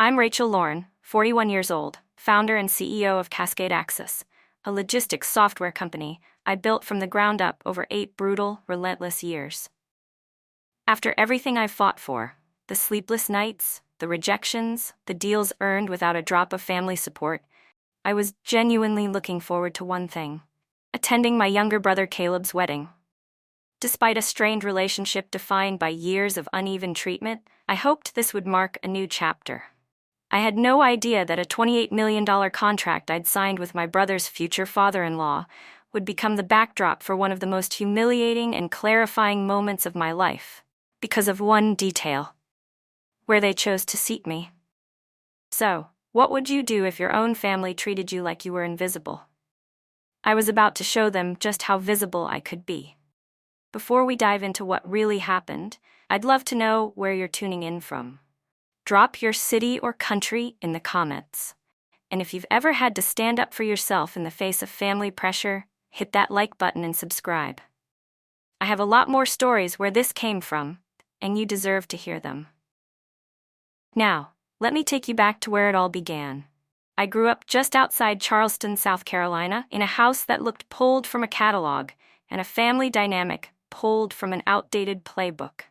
I'm Rachel Lorne, 41 years old, founder and CEO of Cascade Axis, a logistics software company I built from the ground up over 8 brutal, relentless years. After everything I've fought for, the sleepless nights, the rejections, the deals earned without a drop of family support, I was genuinely looking forward to one thing: attending my younger brother Caleb's wedding. Despite a strained relationship defined by years of uneven treatment, I hoped this would mark a new chapter. I had no idea that a $28 million contract I'd signed with my brother's future father-in-law would become the backdrop for one of the most humiliating and clarifying moments of my life, because of one detail: where they chose to seat me. So, what would you do if your own family treated you like you were invisible? I was about to show them just how visible I could be. Before we dive into what really happened, I'd love to know where you're tuning in from. Drop your city or country in the comments. And if you've ever had to stand up for yourself in the face of family pressure, hit that like button and subscribe. I have a lot more stories where this came from, and you deserve to hear them. Now, let me take you back to where it all began. I grew up just outside Charleston, South Carolina, in a house that looked pulled from a catalog, and a family dynamic pulled from an outdated playbook.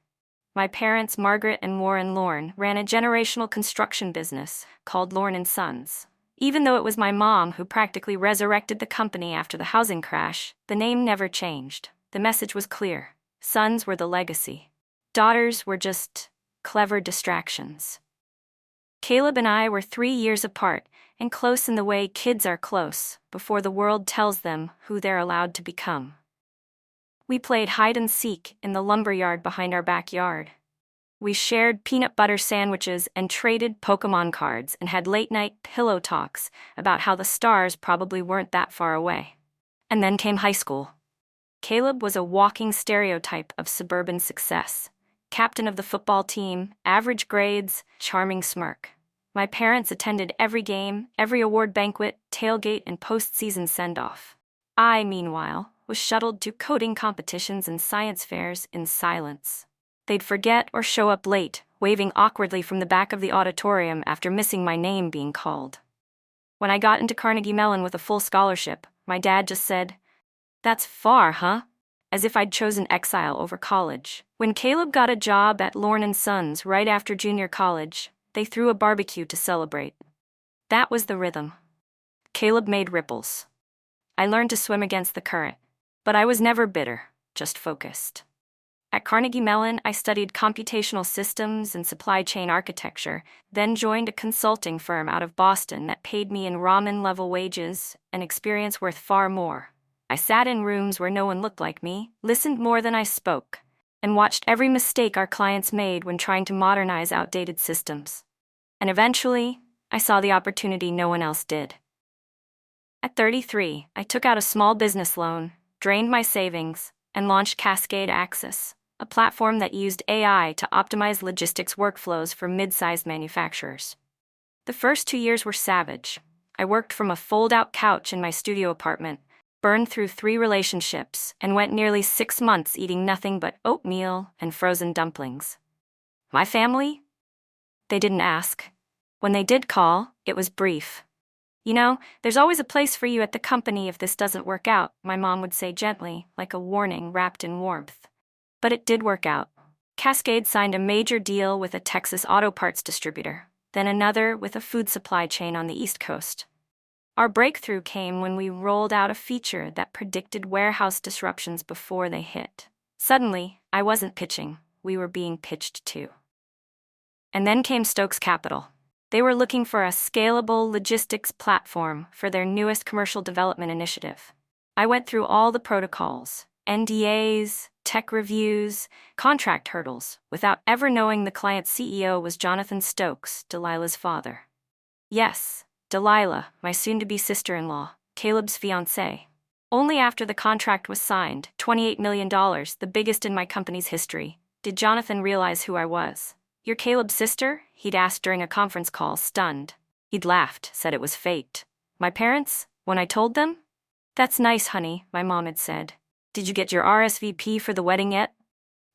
My parents, Margaret and Warren Lorne, ran a generational construction business called Lorne & Sons. Even though it was my mom who practically resurrected the company after the housing crash, the name never changed. The message was clear: sons were the legacy. Daughters were just clever distractions. Caleb and I were 3 years apart, and close in the way kids are close, before the world tells them who they're allowed to become. We played hide and seek in the lumberyard behind our backyard. We shared peanut butter sandwiches and traded Pokemon cards and had late-night pillow talks about how the stars probably weren't that far away. And then came high school. Caleb was a walking stereotype of suburban success. Captain of the football team, average grades, charming smirk. My parents attended every game, every award banquet, tailgate, and postseason send-off. I, meanwhile, was shuttled to coding competitions and science fairs in silence. They'd forget or show up late, waving awkwardly from the back of the auditorium after missing my name being called. When I got into Carnegie Mellon with a full scholarship, my dad just said, "That's far, huh?" As if I'd chosen exile over college. When Caleb got a job at Lorne & Sons right after junior college, they threw a barbecue to celebrate. That was the rhythm. Caleb made ripples. I learned to swim against the current. But I was never bitter, just focused. At Carnegie Mellon, I studied computational systems and supply chain architecture, then joined a consulting firm out of Boston that paid me in ramen-level wages, an experience worth far more. I sat in rooms where no one looked like me, listened more than I spoke, and watched every mistake our clients made when trying to modernize outdated systems. And eventually, I saw the opportunity no one else did. At 33, I took out a small business loan, drained my savings, and launched Cascade Axis, a platform that used AI to optimize logistics workflows for mid-sized manufacturers. The first 2 years were savage. I worked from a fold-out couch in my studio apartment, burned through 3 relationships, and went nearly 6 months eating nothing but oatmeal and frozen dumplings. My family? They didn't ask. When they did call, it was brief. "You know, there's always a place for you at the company if this doesn't work out," my mom would say gently, like a warning wrapped in warmth. But it did work out. Cascade signed a major deal with a Texas auto parts distributor, then another with a food supply chain on the East Coast. Our breakthrough came when we rolled out a feature that predicted warehouse disruptions before they hit. Suddenly, I wasn't pitching, we were being pitched to. And then came Stokes Capital. They were looking for a scalable logistics platform for their newest commercial development initiative. I went through all the protocols, NDAs, tech reviews, contract hurdles, without ever knowing the client's CEO was Jonathan Stokes, Delilah's father. Yes, Delilah, my soon-to-be sister-in-law, Caleb's fiancée. Only after the contract was signed, $28 million, the biggest in my company's history, did Jonathan realize who I was. "You're Caleb's sister?" he'd asked during a conference call, stunned. He'd laughed, said it was faked. My parents, when I told them? "That's nice, honey," my mom had said. "Did you get your RSVP for the wedding yet?"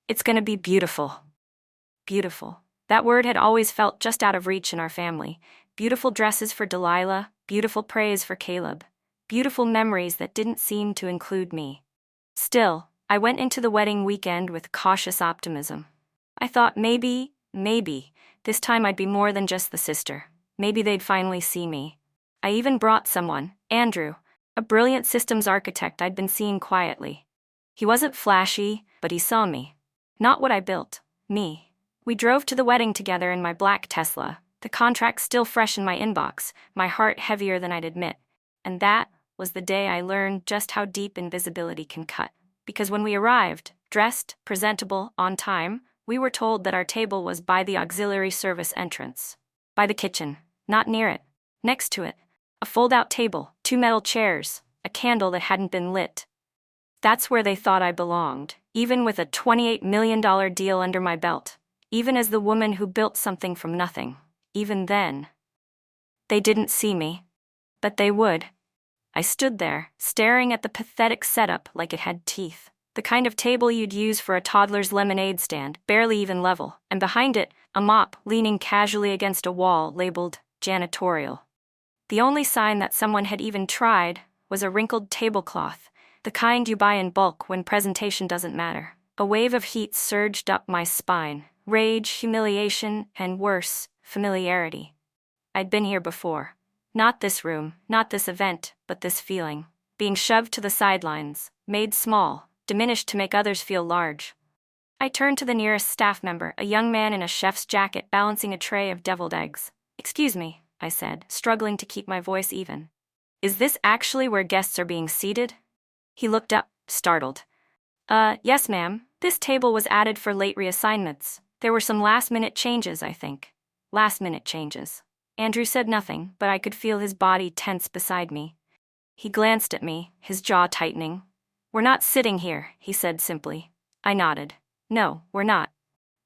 "It's gonna be beautiful." Beautiful. That word had always felt just out of reach in our family. Beautiful dresses for Delilah, beautiful praise for Caleb, beautiful memories that didn't seem to include me. Still, I went into the wedding weekend with cautious optimism. I thought maybe, this time I'd be more than just the sister. Maybe they'd finally see me. I even brought someone, Andrew, a brilliant systems architect I'd been seeing quietly. He wasn't flashy, but he saw me. Not what I built, me. We drove to the wedding together in my black Tesla, the contract still fresh in my inbox, my heart heavier than I'd admit. And that was the day I learned just how deep invisibility can cut. Because when we arrived, dressed, presentable, on time, we were told that our table was by the auxiliary service entrance. By the kitchen, not near it. Next to it, a fold-out table, 2 metal chairs, a candle that hadn't been lit. That's where they thought I belonged, even with a $28 million deal under my belt. Even as the woman who built something from nothing. Even then. They didn't see me. But they would. I stood there, staring at the pathetic setup like it had teeth. The kind of table you'd use for a toddler's lemonade stand, barely even level, and behind it, a mop leaning casually against a wall labeled janitorial. The only sign that someone had even tried was a wrinkled tablecloth, the kind you buy in bulk when presentation doesn't matter. A wave of heat surged up my spine. Rage, humiliation, and worse, familiarity. I'd been here before. Not this room, not this event, but this feeling. Being shoved to the sidelines, made small, diminished to make others feel large. I turned to the nearest staff member, a young man in a chef's jacket balancing a tray of deviled eggs. "Excuse me," I said, struggling to keep my voice even. "Is this actually where guests are being seated?" He looked up, startled. Yes ma'am, this table was added for late reassignments. There were some last-minute changes, I think." Last-minute changes. Andrew said nothing, but I could feel his body tense beside me. He glanced at me, his jaw tightening. "We're not sitting here," he said simply. I nodded. "No, we're not."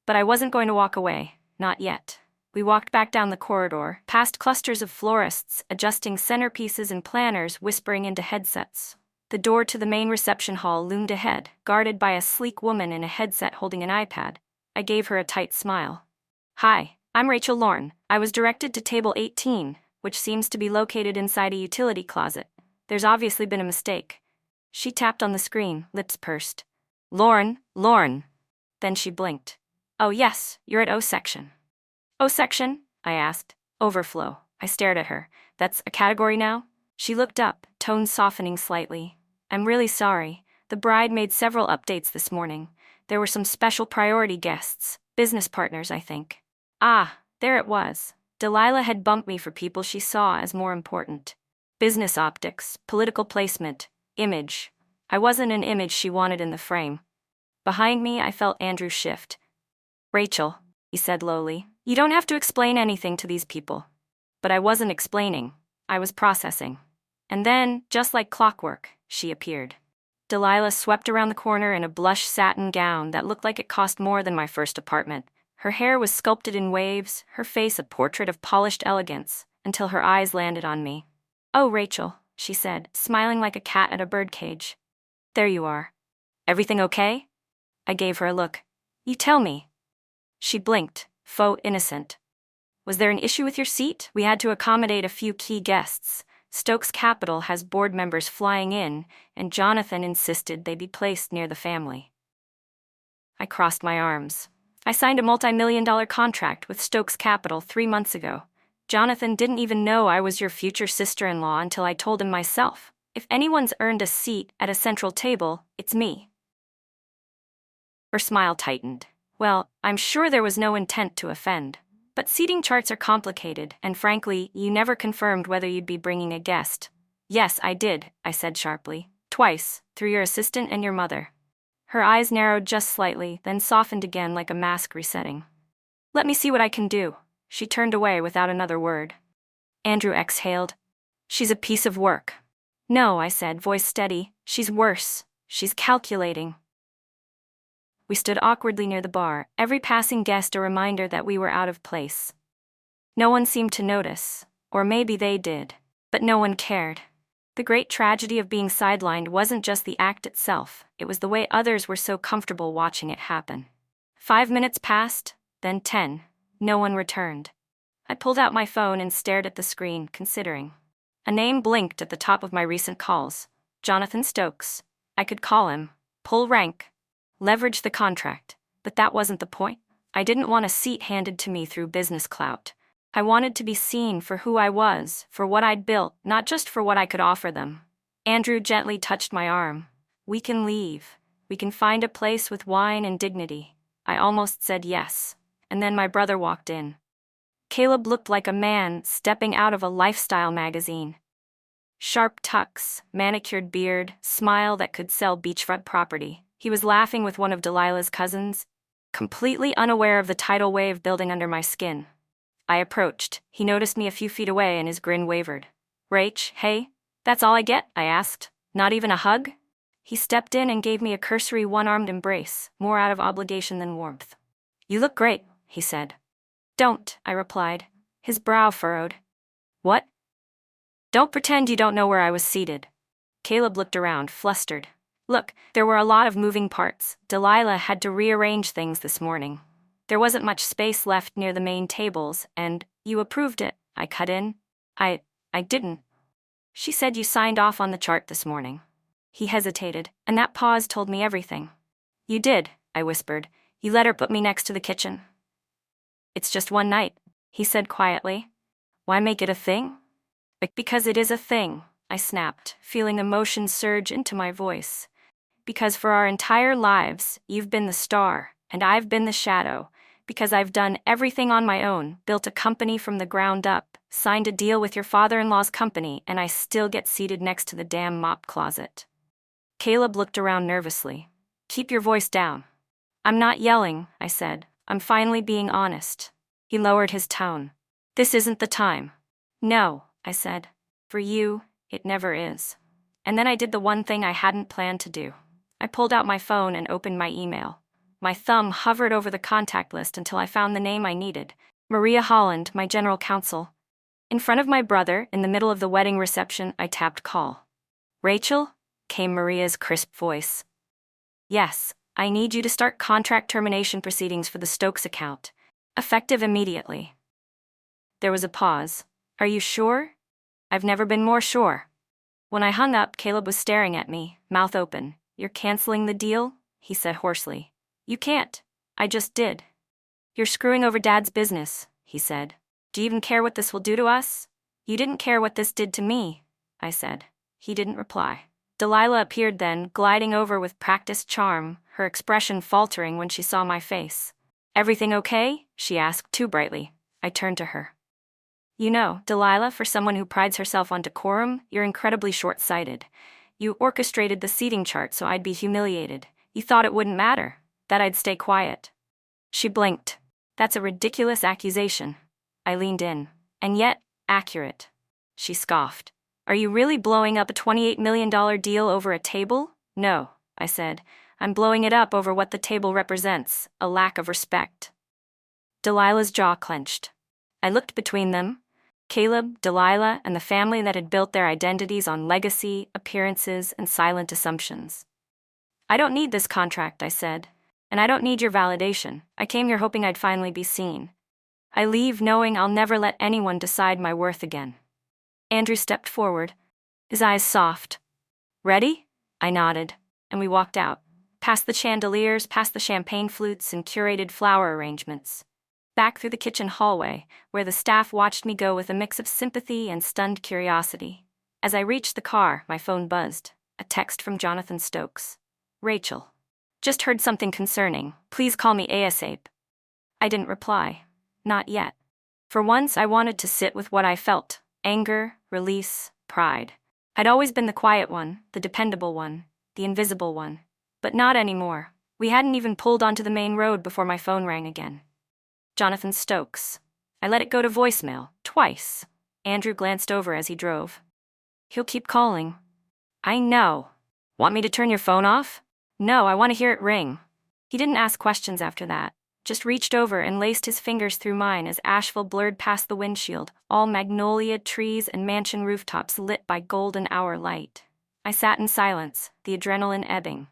But I wasn't going to walk away, not yet. We walked back down the corridor, past clusters of florists, adjusting centerpieces and planners whispering into headsets. The door to the main reception hall loomed ahead, guarded by a sleek woman in a headset holding an iPad. I gave her a tight smile. "Hi, I'm Rachel Lorne. I was directed to table 18, which seems to be located inside a utility closet. There's obviously been a mistake." She tapped on the screen, lips pursed. Lorne. Then she blinked. "Oh yes, you're at O section." "O section?" I asked. "Overflow." I stared at her. "That's a category now?" She looked up, tone softening slightly. "I'm really sorry. The bride made several updates this morning. There were some special priority guests, business partners, I think." Ah, there it was. Delilah had bumped me for people she saw as more important. Business optics, political placement, image. I wasn't an image she wanted in the frame. Behind me, I felt Andrew shift. "Rachel," he said lowly, "you don't have to explain anything to these people." But I wasn't explaining. I was processing. And then, just like clockwork, she appeared. Delilah swept around the corner in a blush satin gown that looked like it cost more than my first apartment. Her hair was sculpted in waves, her face a portrait of polished elegance, until her eyes landed on me. "Oh, Rachel," she said, smiling like a cat at a birdcage. "There you are. Everything okay?" I gave her a look. "You tell me." She blinked, faux innocent. "Was there an issue with your seat? We had to accommodate a few key guests. Stokes Capital has board members flying in, and Jonathan insisted they be placed near the family." I crossed my arms. "I signed a multi-million-dollar contract with Stokes Capital 3 months ago. Jonathan didn't even know I was your future sister-in-law until I told him myself. If anyone's earned a seat at a central table, it's me." Her smile tightened. "Well, I'm sure there was no intent to offend. But seating charts are complicated, and frankly, you never confirmed whether you'd be bringing a guest." "Yes, I did," I said sharply. "Twice, through your assistant and your mother." Her eyes narrowed just slightly, then softened again like a mask resetting. "Let me see what I can do." She turned away without another word. Andrew exhaled. "She's a piece of work." "No," I said, voice steady. "She's worse. She's calculating." We stood awkwardly near the bar, every passing guest a reminder that we were out of place. No one seemed to notice, or maybe they did, but no one cared. The great tragedy of being sidelined wasn't just the act itself, it was the way others were so comfortable watching it happen. 5 minutes passed, then 10. No one returned. I pulled out my phone and stared at the screen, considering. A name blinked at the top of my recent calls. Jonathan Stokes. I could call him, pull rank, leverage the contract, but that wasn't the point. I didn't want a seat handed to me through business clout. I wanted to be seen for who I was, for what I'd built, not just for what I could offer them. Andrew gently touched my arm. We can leave. We can find a place with wine and dignity. I almost said yes, and then my brother walked in. Caleb looked like a man stepping out of a lifestyle magazine. Sharp tucks, manicured beard, smile that could sell beachfront property. He was laughing with one of Delilah's cousins, completely unaware of the tidal wave building under my skin. I approached. He noticed me a few feet away and his grin wavered. Rach, hey, that's all I get? I asked. Not even a hug? He stepped in and gave me a cursory one-armed embrace, more out of obligation than warmth. You look great, he said. Don't, I replied. His brow furrowed. What? Don't pretend you don't know where I was seated. Caleb looked around, flustered. Look, there were a lot of moving parts. Delilah had to rearrange things this morning. There wasn't much space left near the main tables, and you approved it, I cut in. I didn't. She said you signed off on the chart this morning. He hesitated, and that pause told me everything. You did, I whispered. You let her put me next to the kitchen. It's just one night, he said quietly. Why make it a thing? Because it is a thing, I snapped, feeling emotion surge into my voice. Because for our entire lives, you've been the star, and I've been the shadow. Because I've done everything on my own, built a company from the ground up, signed a deal with your father-in-law's company, and I still get seated next to the damn mop closet. Caleb looked around nervously. Keep your voice down. I'm not yelling, I said. I'm finally being honest. He lowered his tone. This isn't the time. No, I said. For you, it never is. And then I did the one thing I hadn't planned to do. I pulled out my phone and opened my email. My thumb hovered over the contact list until I found the name I needed. Maria Holland, my general counsel. In front of my brother, in the middle of the wedding reception, I tapped call. Rachel? Came Maria's crisp voice. Yes, I need you to start contract termination proceedings for the Stokes account. Effective immediately. There was a pause. Are you sure? I've never been more sure. When I hung up, Caleb was staring at me, mouth open. You're canceling the deal? He said hoarsely. You can't. I just did. You're screwing over Dad's business, he said. Do you even care what this will do to us? You didn't care what this did to me, I said. He didn't reply. Delilah appeared then, gliding over with practiced charm, her expression faltering when she saw my face. Everything okay? She asked too brightly. I turned to her. You know, Delilah, for someone who prides herself on decorum, you're incredibly short-sighted. You orchestrated the seating chart so I'd be humiliated. You thought it wouldn't matter, that I'd stay quiet. She blinked. That's a ridiculous accusation. I leaned in. And yet, accurate. She scoffed. Are you really blowing up a $28 million deal over a table? No, I said. I'm blowing it up over what the table represents, a lack of respect. Delilah's jaw clenched. I looked between them. Caleb, Delilah, and the family that had built their identities on legacy, appearances, and silent assumptions. I don't need this contract, I said. And I don't need your validation. I came here hoping I'd finally be seen. I leave knowing I'll never let anyone decide my worth again. Andrew stepped forward, his eyes soft. Ready? I nodded, and we walked out, past the chandeliers, past the champagne flutes and curated flower arrangements, back through the kitchen hallway, where the staff watched me go with a mix of sympathy and stunned curiosity. As I reached the car, my phone buzzed, a text from Jonathan Stokes. Rachel. Just heard something concerning. Please call me ASAP. I didn't reply. Not yet. For once, I wanted to sit with what I felt. Anger, release, pride. I'd always been the quiet one, the dependable one, the invisible one. But not anymore. We hadn't even pulled onto the main road before my phone rang again. Jonathan Stokes. I let it go to voicemail, twice. Andrew glanced over as he drove. He'll keep calling. I know. Want me to turn your phone off? No, I want to hear it ring. He didn't ask questions after that, just reached over and laced his fingers through mine as Asheville blurred past the windshield, all magnolia trees and mansion rooftops lit by golden hour light. I sat in silence, the adrenaline ebbing.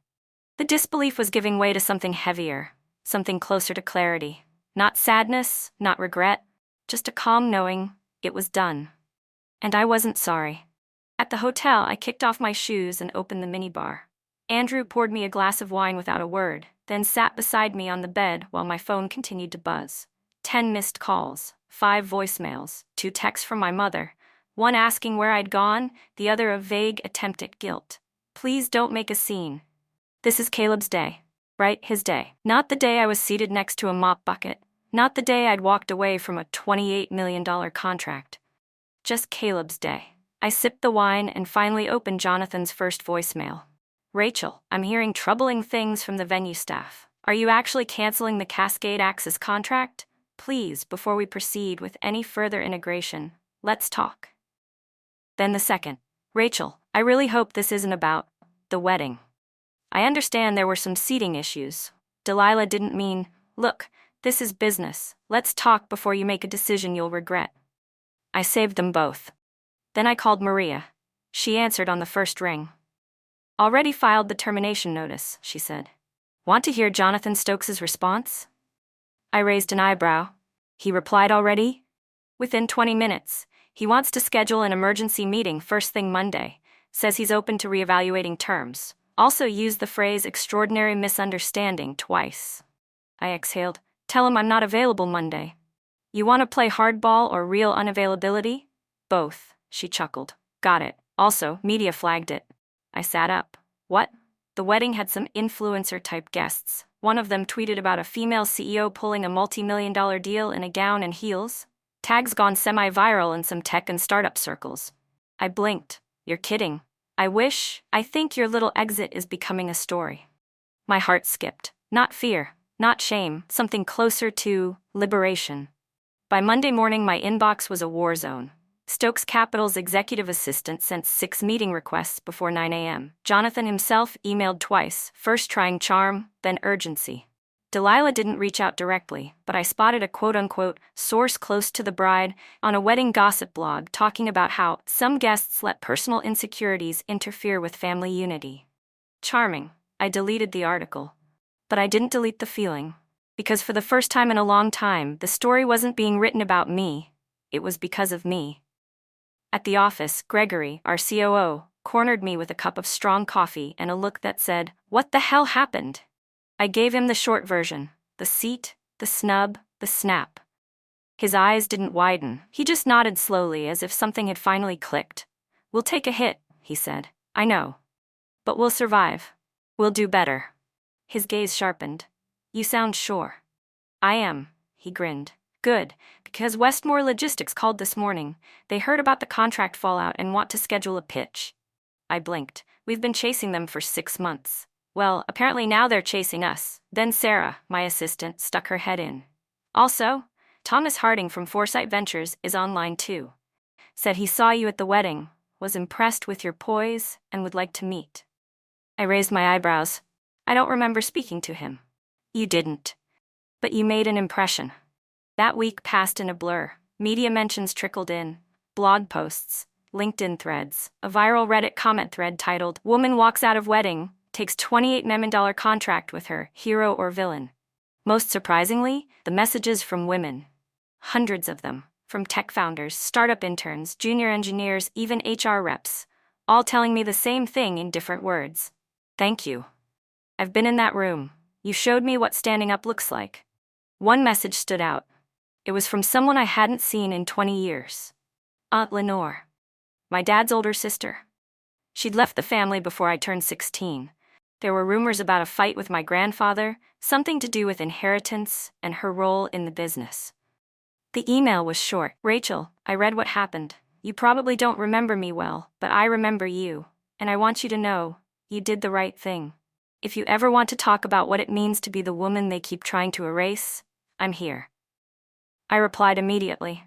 The disbelief was giving way to something heavier, something closer to clarity. Not sadness, not regret, just a calm knowing it was done. And I wasn't sorry. At the hotel, I kicked off my shoes and opened the minibar. Andrew poured me a glass of wine without a word, then sat beside me on the bed while my phone continued to buzz. 10 missed calls, 5 voicemails, 2 texts from my mother, one asking where I'd gone, the other a vague attempt at guilt. Please don't make a scene. This is Caleb's day. Right, his day. Not the day I was seated next to a mop bucket. Not the day I'd walked away from a $28 million contract. Just Caleb's day. I sipped the wine and finally opened Jonathan's first voicemail. Rachel, I'm hearing troubling things from the venue staff. Are you actually canceling the Cascade Axis contract? Please, before we proceed with any further integration, let's talk. Then the second. Rachel, I really hope this isn't about the wedding. I understand there were some seating issues. Delilah didn't mean, look, this is business. Let's talk before you make a decision you'll regret. I saved them both. Then I called Maria. She answered on the first ring. Already filed the termination notice, she said. Want to hear Jonathan Stokes's response? I raised an eyebrow. He replied already? Within 20 minutes. He wants to schedule an emergency meeting first thing Monday. Says he's open to reevaluating terms. Also used the phrase extraordinary misunderstanding twice. I exhaled. Tell him I'm not available Monday. You want to play hardball or real unavailability? Both, she chuckled. Got it. Also, media flagged it. I sat up. What? The wedding had some influencer-type guests. One of them tweeted about a female CEO pulling a multi-million-dollar deal in a gown and heels. Tags gone semi-viral in some tech and startup circles. I blinked. You're kidding. I think your little exit is becoming a story. My heart skipped. Not fear, not shame, something closer to liberation. By Monday morning, my inbox was a war zone. Stokes Capital's executive assistant sent 6 meeting requests before 9 a.m. Jonathan himself emailed twice, first trying charm, then urgency. Delilah didn't reach out directly, but I spotted a quote-unquote source close to the bride on a wedding gossip blog talking about how some guests let personal insecurities interfere with family unity. Charming. I deleted the article. But I didn't delete the feeling. Because for the first time in a long time, the story wasn't being written about me. It was because of me. At the office, Gregory, our COO, cornered me with a cup of strong coffee and a look that said, "What the hell happened?" I gave him the short version, the seat, the snub, the snap. His eyes didn't widen, he just nodded slowly as if something had finally clicked. We'll take a hit, he said. I know. But we'll survive. We'll do better. His gaze sharpened. You sound sure. I am, he grinned. Good, because Westmore Logistics called this morning. They heard about the contract fallout and want to schedule a pitch. I blinked. We've been chasing them for 6 months. Well, apparently now they're chasing us. Then Sarah, my assistant, stuck her head in. Also, Thomas Harding from Foresight Ventures is online too. Said he saw you at the wedding, was impressed with your poise, and would like to meet. I raised my eyebrows. I don't remember speaking to him. You didn't. But you made an impression. That week passed in a blur. Media mentions trickled in. Blog posts, LinkedIn threads, a viral Reddit comment thread titled, Woman Walks Out of Wedding, Takes $28 million Contract with Her, Hero or Villain. Most surprisingly, the messages from women. Hundreds of them. From tech founders, startup interns, junior engineers, even HR reps. All telling me the same thing in different words. Thank you. I've been in that room. You showed me what standing up looks like. One message stood out. It was from someone I hadn't seen in 20 years. Aunt Lenore. My dad's older sister. She'd left the family before I turned 16. There were rumors about a fight with my grandfather, something to do with inheritance and her role in the business. The email was short. Rachel, I read what happened. You probably don't remember me well, but I remember you, and I want you to know, you did the right thing. If you ever want to talk about what it means to be the woman they keep trying to erase, I'm here. I replied immediately.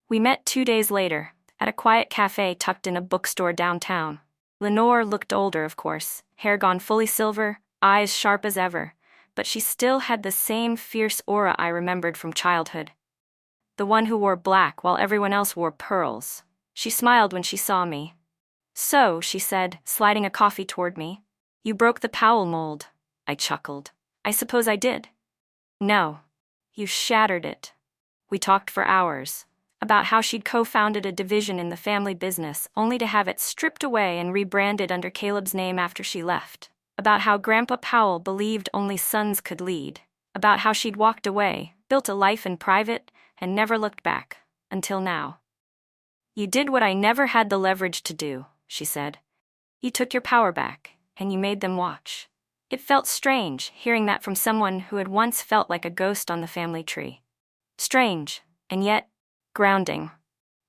We met 2 days later, at a quiet cafe tucked in a bookstore downtown. Lenore looked older, of course, hair gone fully silver, eyes sharp as ever, but she still had the same fierce aura I remembered from childhood. The one who wore black while everyone else wore pearls. She smiled when she saw me. So, she said, sliding a coffee toward me. You broke the Powell mold. I chuckled. I suppose I did. No. You shattered it. We talked for hours about how she'd co-founded a division in the family business only to have it stripped away and rebranded under Caleb's name after she left. About how Grandpa Powell believed only sons could lead. About how she'd walked away, built a life in private, and never looked back, until now. You did what I never had the leverage to do, she said. You took your power back, and you made them watch. It felt strange, hearing that from someone who had once felt like a ghost on the family tree. Strange, and yet, grounding.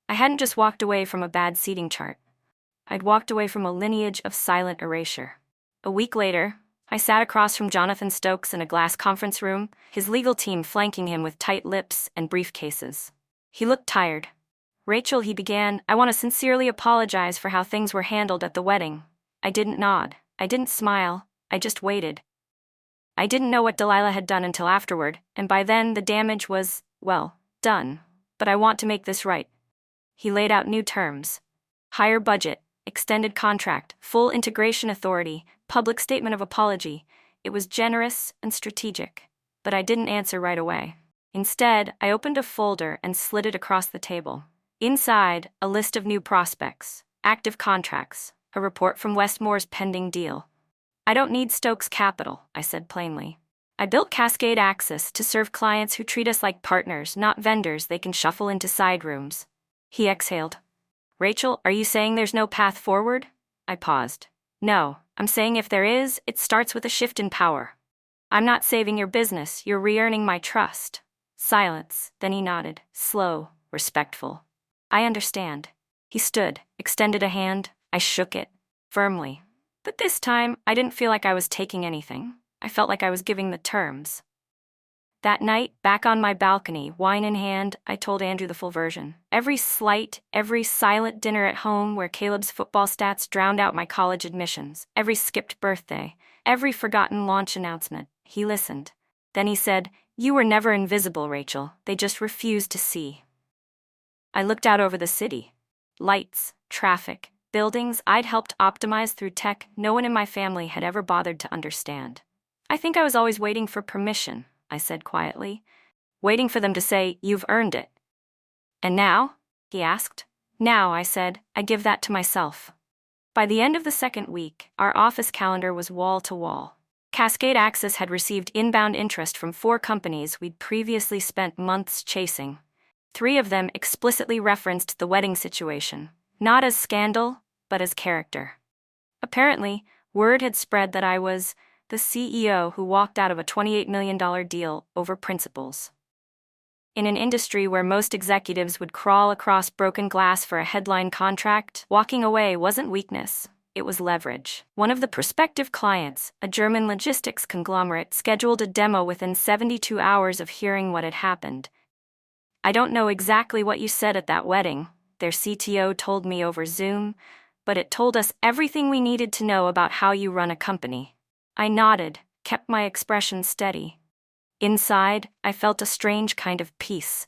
I hadn't just walked away from a bad seating chart. I'd walked away from a lineage of silent erasure. A week later, I sat across from Jonathan Stokes in a glass conference room, his legal team flanking him with tight lips and briefcases. He looked tired. Rachel, he began, I want to sincerely apologize for how things were handled at the wedding. I didn't nod. I didn't smile. I just waited. I didn't know what Delilah had done until afterward, and by then the damage was, well, done. But I want to make this right. He laid out new terms. Higher budget, extended contract, full integration authority, public statement of apology. It was generous and strategic. But I didn't answer right away. Instead, I opened a folder and slid it across the table. Inside, a list of new prospects, active contracts, a report from Westmore's pending deal. I don't need Stokes' capital, I said plainly. I built Cascade Axis to serve clients who treat us like partners, not vendors they can shuffle into side rooms. He exhaled. Rachel, are you saying there's no path forward? I paused. No, I'm saying if there is, it starts with a shift in power. I'm not saving your business, you're re-earning my trust. Silence, then he nodded, slow, respectful. I understand. He stood, extended a hand. I shook it, firmly. But this time, I didn't feel like I was taking anything. I felt like I was giving the terms. That night, back on my balcony, wine in hand, I told Andrew the full version. Every slight, every silent dinner at home where Caleb's football stats drowned out my college admissions, every skipped birthday, every forgotten launch announcement. He listened. Then he said, You were never invisible, Rachel. They just refused to see. I looked out over the city. Lights, traffic, buildings I'd helped optimize through tech no one in my family had ever bothered to understand. I think I was always waiting for permission, I said quietly. Waiting for them to say, You've earned it. And now? He asked. Now, I said, I give that to myself. By the end of the second week, our office calendar was wall to wall. Cascade Axis had received inbound interest from 4 companies we'd previously spent months chasing. 3 of them explicitly referenced the wedding situation, not as scandal, but as character. Apparently, word had spread that I was the CEO who walked out of a $28 million deal over principles. In an industry where most executives would crawl across broken glass for a headline contract, walking away wasn't weakness, it was leverage. One of the prospective clients, a German logistics conglomerate, scheduled a demo within 72 hours of hearing what had happened. I don't know exactly what you said at that wedding, their CTO told me over Zoom, but it told us everything we needed to know about how you run a company. I nodded, kept my expression steady. Inside, I felt a strange kind of peace.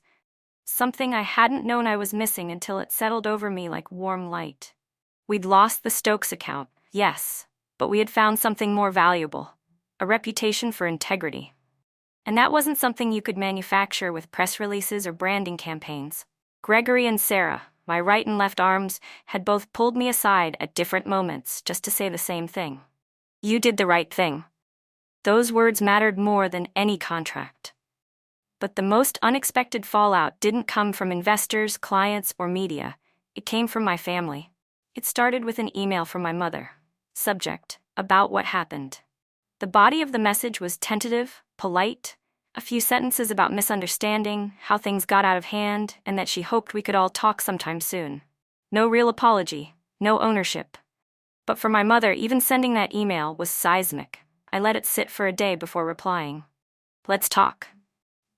Something I hadn't known I was missing until it settled over me like warm light. We'd lost the Stokes account, yes, but we had found something more valuable, a reputation for integrity. And that wasn't something you could manufacture with press releases or branding campaigns. Gregory and Sarah, my right and left arms, had both pulled me aside at different moments just to say the same thing. You did the right thing. Those words mattered more than any contract. But the most unexpected fallout didn't come from investors, clients, or media. It came from my family. It started with an email from my mother. Subject: about what happened. The body of the message was tentative, polite, a few sentences about misunderstanding, how things got out of hand, and that she hoped we could all talk sometime soon. No real apology, no ownership. But for my mother, even sending that email was seismic. I let it sit for a day before replying. Let's talk.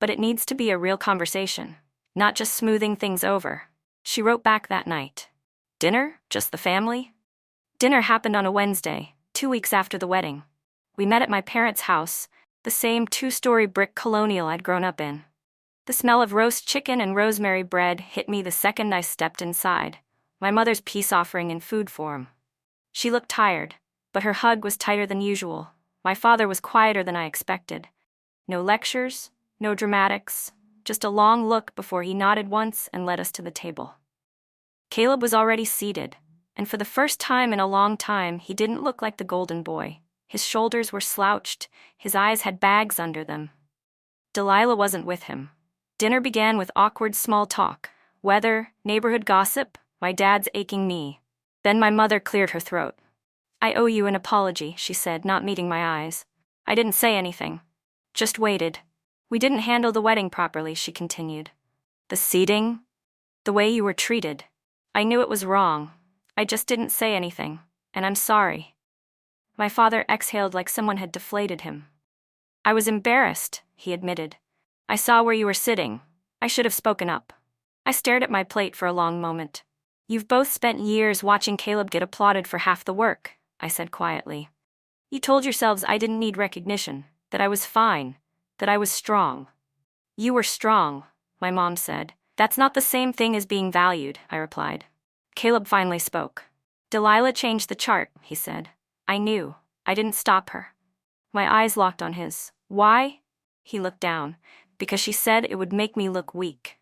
But it needs to be a real conversation, not just smoothing things over. She wrote back that night. Dinner? Just the family? Dinner happened on a Wednesday, 2 weeks after the wedding. We met at my parents' house, the same 2-story brick colonial I'd grown up in. The smell of roast chicken and rosemary bread hit me the second I stepped inside, my mother's peace offering in food form. She looked tired, but her hug was tighter than usual. My father was quieter than I expected. No lectures, No dramatics, just a long look before he nodded once and led us to the table. Caleb was already seated, and for the first time in a long time, he didn't look like the golden boy. His shoulders were slouched, his eyes had bags under them. Delilah wasn't with him. Dinner began with awkward small talk, weather, neighborhood gossip, my dad's aching knee. Then my mother cleared her throat. "I owe you an apology," she said, not meeting my eyes. I didn't say anything. Just waited. "We didn't handle the wedding properly," she continued. "The seating? The way you were treated. I knew it was wrong. I just didn't say anything, and I'm sorry." My father exhaled like someone had deflated him. "I was embarrassed," he admitted. "I saw where you were sitting. I should have spoken up." I stared at my plate for a long moment. "You've both spent years watching Caleb get applauded for half the work," I said quietly. "You told yourselves I didn't need recognition, that I was fine, that I was strong." "You were strong," my mom said. "That's not the same thing as being valued," I replied. Caleb finally spoke. "Delilah changed the chart," he said. "I knew. I didn't stop her." My eyes locked on his. "Why?" He looked down. "Because she said it would make me look weak."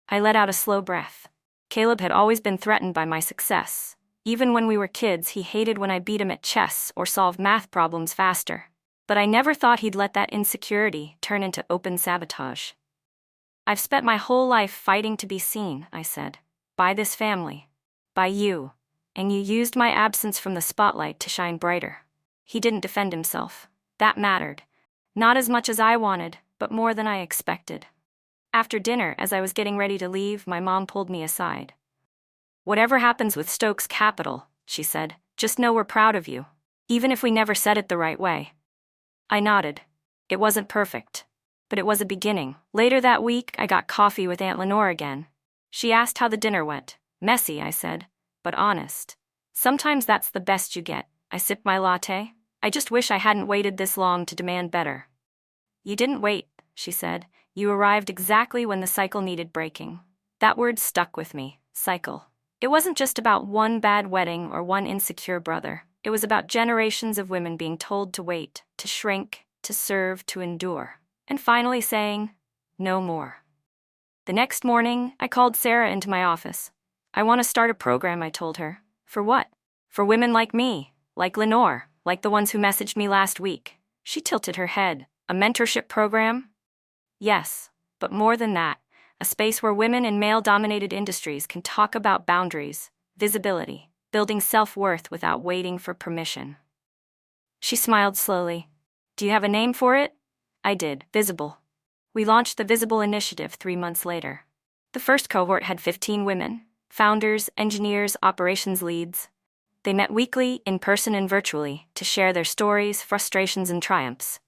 I let out a slow breath. Caleb had always been threatened by my success. Even when we were kids, he hated when I beat him at chess or solved math problems faster. But I never thought he'd let that insecurity turn into open sabotage. "I've spent my whole life fighting to be seen," I said. "By this family. By you. And you used my absence from the spotlight to shine brighter." He didn't defend himself. That mattered. Not as much as I wanted, but more than I expected. After dinner, as I was getting ready to leave, my mom pulled me aside. "Whatever happens with Stokes Capital," she said, "just know we're proud of you. Even if we never said it the right way." I nodded. It wasn't perfect, but it was a beginning. Later that week, I got coffee with Aunt Lenore again. She asked how the dinner went. "Messy," I said, "but honest." "Sometimes that's the best you get." I sipped my latte. "I just wish I hadn't waited this long to demand better." "You didn't wait," she said. "You arrived exactly when the cycle needed breaking." That word stuck with me. Cycle. It wasn't just about one bad wedding or one insecure brother. It was about generations of women being told to wait, to shrink, to serve, to endure, and finally saying, "No more." The next morning, I called Sarah into my office. "I want to start a program," I told her. "For what?" "For women like me, like Lenore, like the ones who messaged me last week." She tilted her head. "A mentorship program?" "Yes, but more than that, a space where women in male-dominated industries can talk about boundaries, visibility, building self-worth without waiting for permission." She smiled slowly. "Do you have a name for it?" I did. Visible. We launched the Visible initiative 3 months later. The first cohort had 15 women, founders, engineers, operations leads. They met weekly, in person and virtually, to share their stories, frustrations, and triumphs.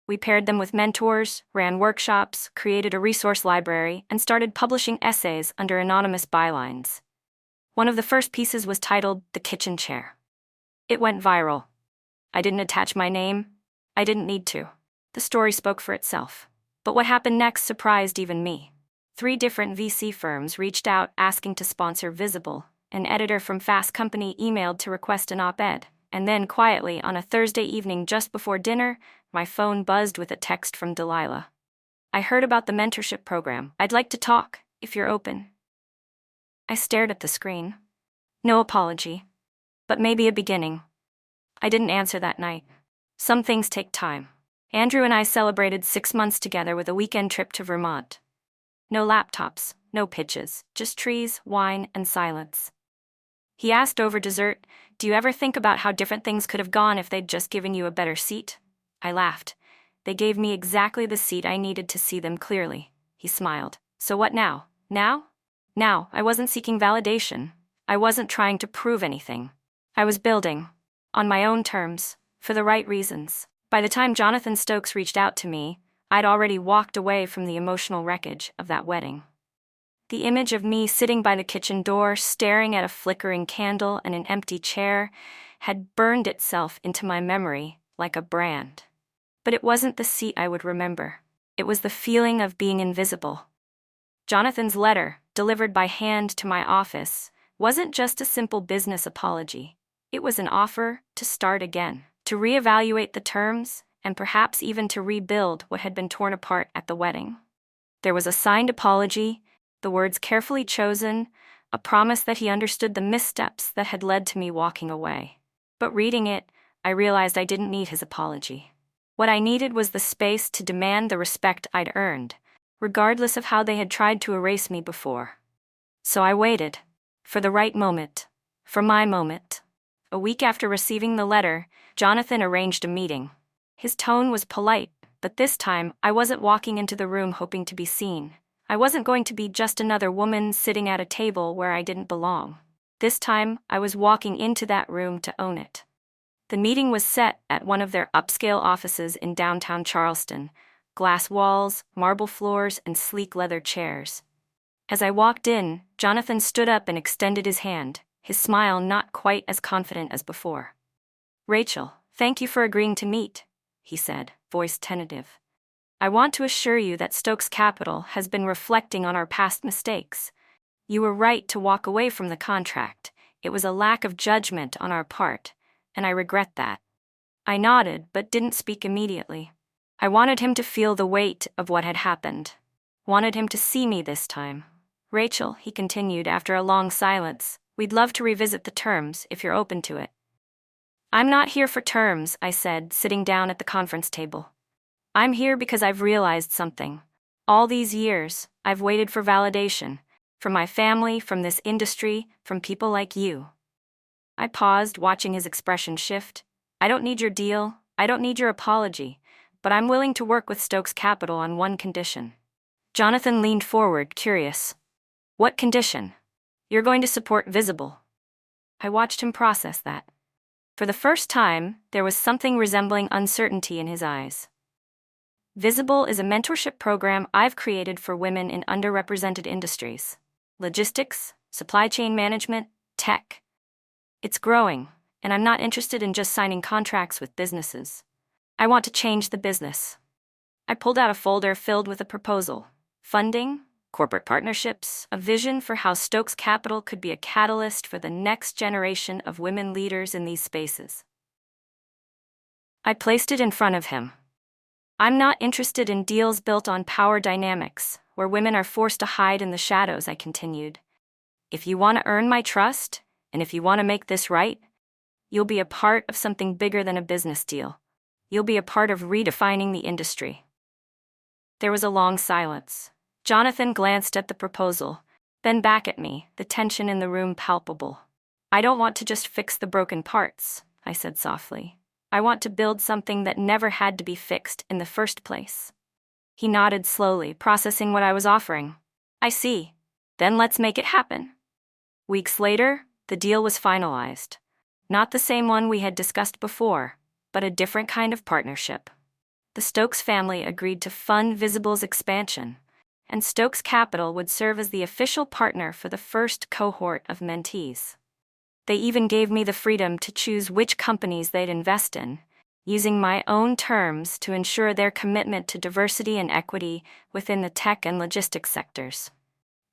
We paired them with mentors, ran workshops, created a resource library, and started publishing essays under anonymous bylines. One of the first pieces was titled "The Kitchen Chair." It went viral. I didn't attach my name. I didn't need to. The story spoke for itself. But what happened next surprised even me. 3 different VC firms reached out asking to sponsor Visible. An editor from Fast Company emailed to request an op-ed. And then, quietly, on a Thursday evening just before dinner, my phone buzzed with a text from Delilah. "I heard about the mentorship program. I'd like to talk, if you're open." I stared at the screen. No apology. But maybe a beginning. I didn't answer that night. Some things take time. Andrew and I celebrated 6 months together with a weekend trip to Vermont. No laptops, no pitches, just trees, wine, and silence. He asked over dessert, "Do you ever think about how different things could have gone if they'd just given you a better seat?" I laughed. "They gave me exactly the seat I needed to see them clearly." He smiled. "So what now?" Now? Now, I wasn't seeking validation. I wasn't trying to prove anything. I was building. On my own terms. For the right reasons. By the time Jonathan Stokes reached out to me, I'd already walked away from the emotional wreckage of that wedding. The image of me sitting by the kitchen door, staring at a flickering candle and an empty chair, had burned itself into my memory like a brand. But it wasn't the seat I would remember. It was the feeling of being invisible. Jonathan's letter, delivered by hand to my office, wasn't just a simple business apology. It was an offer to start again, to reevaluate the terms, and perhaps even to rebuild what had been torn apart at the wedding. There was a signed apology, the words carefully chosen, a promise that he understood the missteps that had led to me walking away. But reading it, I realized I didn't need his apology. What I needed was the space to demand the respect I'd earned, regardless of how they had tried to erase me before. So I waited. For the right moment. For my moment. A week after receiving the letter, Jonathan arranged a meeting. His tone was polite, but this time I wasn't walking into the room hoping to be seen. I wasn't going to be just another woman sitting at a table where I didn't belong. This time, I was walking into that room to own it. The meeting was set at one of their upscale offices in downtown Charleston. Glass walls, marble floors, and sleek leather chairs. As I walked in, Jonathan stood up and extended his hand, his smile not quite as confident as before. "Rachel, thank you for agreeing to meet," he said, voice tentative. "I want to assure you that Stokes Capital has been reflecting on our past mistakes. You were right to walk away from the contract. It was a lack of judgment on our part, and I regret that." I nodded but didn't speak immediately. I wanted him to feel the weight of what had happened. Wanted him to see me this time. "Rachel," he continued after a long silence, "we'd love to revisit the terms if you're open to it." "I'm not here for terms," I said, sitting down at the conference table. "I'm here because I've realized something. All these years, I've waited for validation. From my family, from this industry, from people like you." I paused, watching his expression shift. "I don't need your deal, I don't need your apology, but I'm willing to work with Stokes Capital on one condition." Jonathan leaned forward, curious. "What condition?" "You're going to support Visible." I watched him process that. For the first time, there was something resembling uncertainty in his eyes. Visible is a mentorship program I've created for women in underrepresented industries. Logistics, supply chain management, tech. It's growing, and I'm not interested in just signing contracts with businesses. I want to change the business. I pulled out a folder filled with a proposal. Funding, corporate partnerships, a vision for how Stokes Capital could be a catalyst for the next generation of women leaders in these spaces. I placed it in front of him. "I'm not interested in deals built on power dynamics, where women are forced to hide in the shadows," I continued. "If you want to earn my trust, and if you want to make this right, you'll be a part of something bigger than a business deal. You'll be a part of redefining the industry." There was a long silence. Jonathan glanced at the proposal, then back at me, the tension in the room palpable. "I don't want to just fix the broken parts," I said softly. "I want to build something that never had to be fixed in the first place." He nodded slowly, processing what I was offering. "I see. Then let's make it happen." Weeks later, the deal was finalized. Not the same one we had discussed before, but a different kind of partnership. The Stokes family agreed to fund Visible's expansion, and Stokes Capital would serve as the official partner for the first cohort of mentees. They even gave me the freedom to choose which companies they'd invest in, using my own terms to ensure their commitment to diversity and equity within the tech and logistics sectors.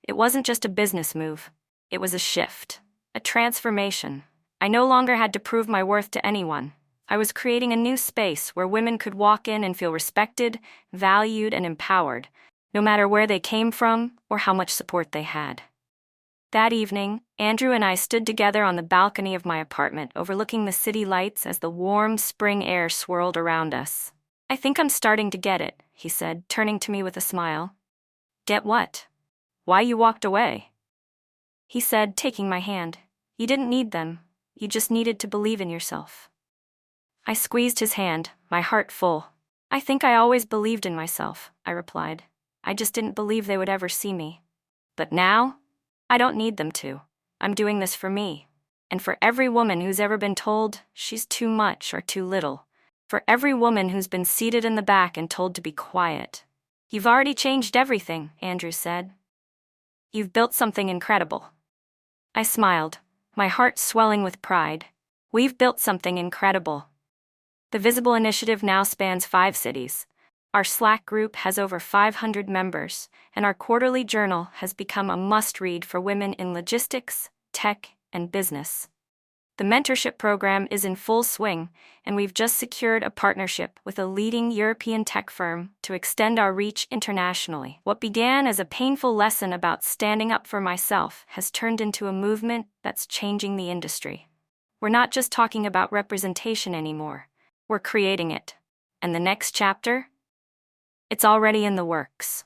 It wasn't just a business move. It was a shift, a transformation. I no longer had to prove my worth to anyone. I was creating a new space where women could walk in and feel respected, valued, and empowered, no matter where they came from or how much support they had. That evening, Andrew and I stood together on the balcony of my apartment, overlooking the city lights as the warm spring air swirled around us. "I think I'm starting to get it," he said, turning to me with a smile. "Get what?" "Why you walked away?" He said, taking my hand. "You didn't need them. You just needed to believe in yourself." I squeezed his hand, my heart full. "I think I always believed in myself," I replied. "I just didn't believe they would ever see me. But now, I don't need them to. I'm doing this for me. And for every woman who's ever been told she's too much or too little. For every woman who's been seated in the back and told to be quiet." "You've already changed everything," Andrew said. "You've built something incredible." I smiled, my heart swelling with pride. "We've built something incredible." The Visible initiative now spans 5 cities. Our Slack group has over 500 members, and our quarterly journal has become a must-read for women in logistics, tech, and business. The mentorship program is in full swing, and we've just secured a partnership with a leading European tech firm to extend our reach internationally. What began as a painful lesson about standing up for myself has turned into a movement that's changing the industry. We're not just talking about representation anymore, we're creating it. And the next chapter? It's already in the works.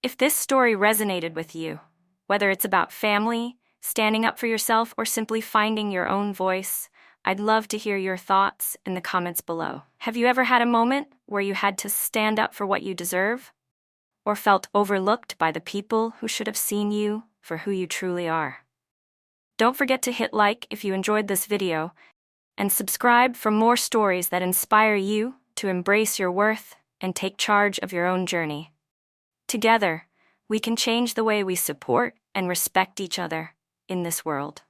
If this story resonated with you, whether it's about family, standing up for yourself, or simply finding your own voice, I'd love to hear your thoughts in the comments below. Have you ever had a moment where you had to stand up for what you deserve? Or felt overlooked by the people who should have seen you for who you truly are? Don't forget to hit like if you enjoyed this video, and subscribe for more stories that inspire you to embrace your worth and take charge of your own journey. Together, we can change the way we support and respect each other in this world.